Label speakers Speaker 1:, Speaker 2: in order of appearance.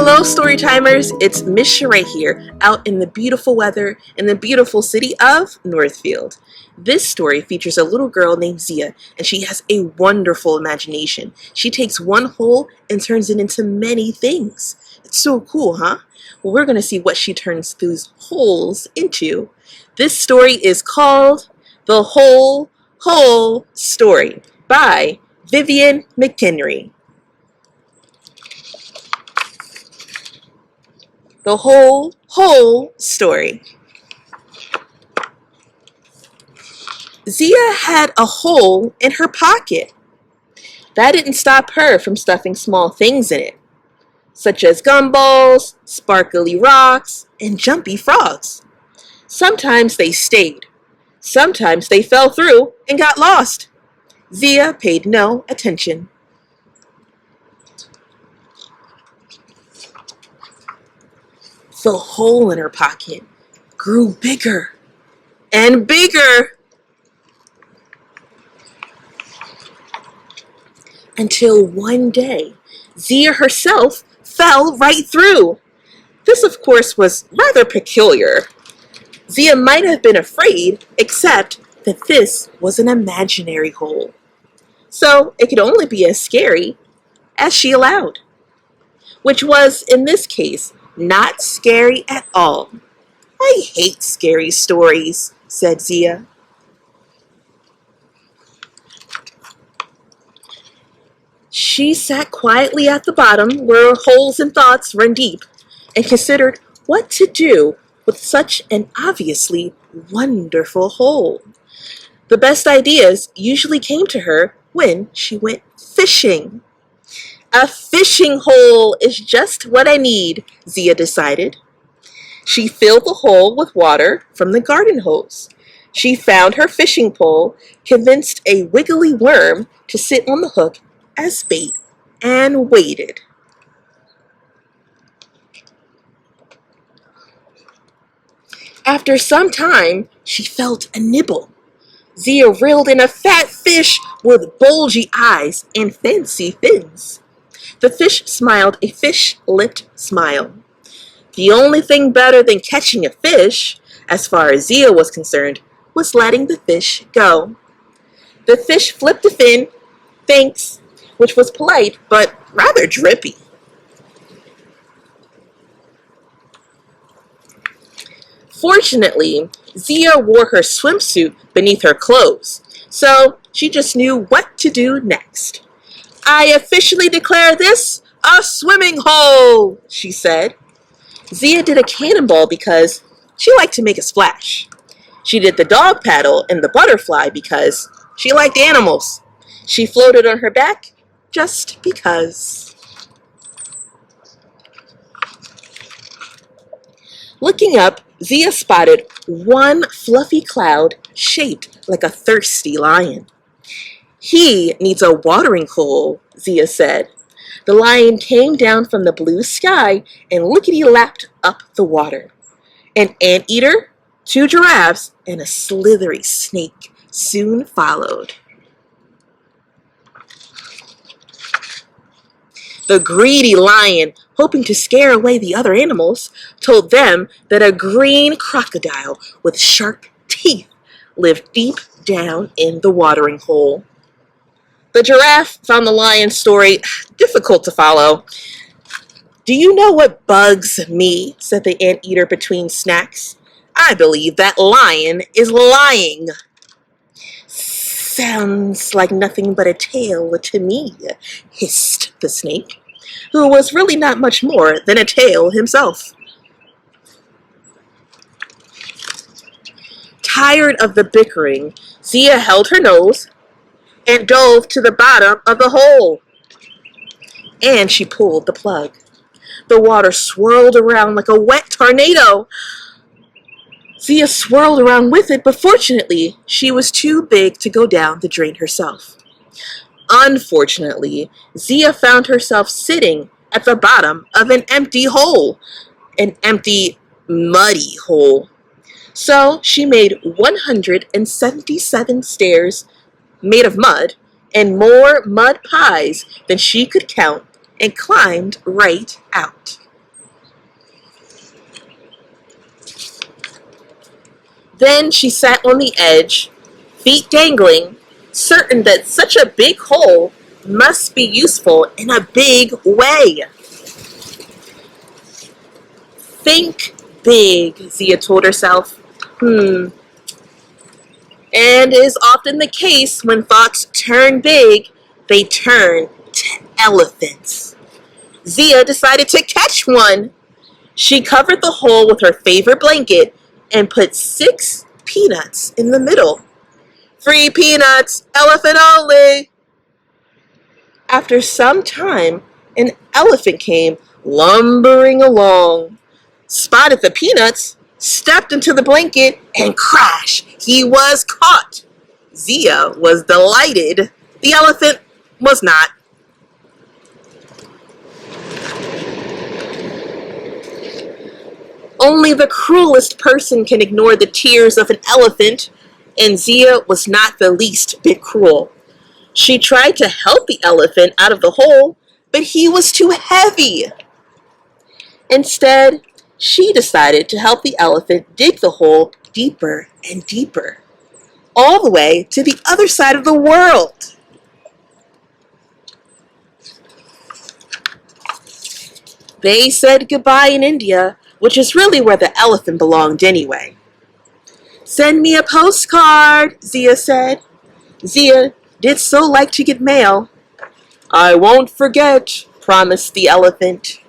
Speaker 1: Hello, Storytimers! It's Miss Sheree here, out in the beautiful weather in the beautiful city of Northfield. This story features a little girl named Zia, and she has a wonderful imagination. She takes one hole and turns it into many things. It's so cool, huh? Well, we're going to see what she turns those holes into. This story is called The Whole Story by Vivian McHenry. The whole story. Zia had a hole in her pocket. That didn't stop her from stuffing small things in it, such as gumballs, sparkly rocks, and jumpy frogs. Sometimes they stayed. Sometimes they fell through and got lost. Zia paid no attention. The hole in her pocket grew bigger and bigger until one day Zia herself fell right through. This, of course, was rather peculiar. Zia might have been afraid, except that this was an imaginary hole. So it could only be as scary as she allowed, which was, in this case, not scary at all. I hate scary stories, said Zia. She sat quietly at the bottom where holes and thoughts run deep and considered what to do with such an obviously wonderful hole. The best ideas usually came to her when she went fishing. A fishing hole is just what I need, Zia decided. She filled the hole with water from the garden hose. She found her fishing pole, convinced a wiggly worm to sit on the hook as bait, and waited. After some time, she felt a nibble. Zia reeled in a fat fish with bulgy eyes and fancy fins. The fish smiled a fish-lipped smile. The only thing better than catching a fish, as far as Zia was concerned, was letting the fish go. The fish flipped a fin, thanks, which was polite but rather drippy. Fortunately, Zia wore her swimsuit beneath her clothes, so she just knew what to do next. I officially declare this a swimming hole, she said. Zia did a cannonball because she liked to make a splash. She did the dog paddle and the butterfly because she liked animals. She floated on her back just because. Looking up, Zia spotted one fluffy cloud shaped like a thirsty lion. He needs a watering hole, Zia said. The lion came down from the blue sky and lickety-lapped up the water. An anteater, 2 giraffes, and a slithery snake soon followed. The greedy lion, hoping to scare away the other animals, told them that a green crocodile with sharp teeth lived deep down in the watering hole. The giraffe found the lion's story difficult to follow. Do you know what bugs me? Said the anteater between snacks. I believe that lion is lying. Sounds like nothing but a tale to me, hissed the snake, who was really not much more than a tale himself. Tired of the bickering, Zia held her nose and dove to the bottom of the hole. And she pulled the plug. The water swirled around like a wet tornado. Zia swirled around with it, but fortunately, she was too big to go down the drain herself. Unfortunately, Zia found herself sitting at the bottom of an empty hole. An empty, muddy hole. So she made 177 stairs made of mud, and more mud pies than she could count, and climbed right out. Then she sat on the edge, feet dangling, certain that such a big hole must be useful in a big way. Think big, Zia told herself. And is often the case when thoughts turn big, they turn to elephants. Zia decided to catch one. She covered the hole with her favorite blanket and put 6 peanuts in the middle. Free peanuts, elephant only. After some time, an elephant came lumbering along, spotted the peanuts, stepped into the blanket, and crash, he was caught. Zia was delighted. The elephant was not. Only the cruelest person can ignore the tears of an elephant, and Zia was not the least bit cruel. She tried to help the elephant out of the hole, but he was too heavy. Instead, she decided to help the elephant dig the hole deeper and deeper, all the way to the other side of the world. They said goodbye in India, which is really where the elephant belonged anyway. Send me a postcard, Zia said. Zia did so like to get mail. I won't forget, promised the elephant.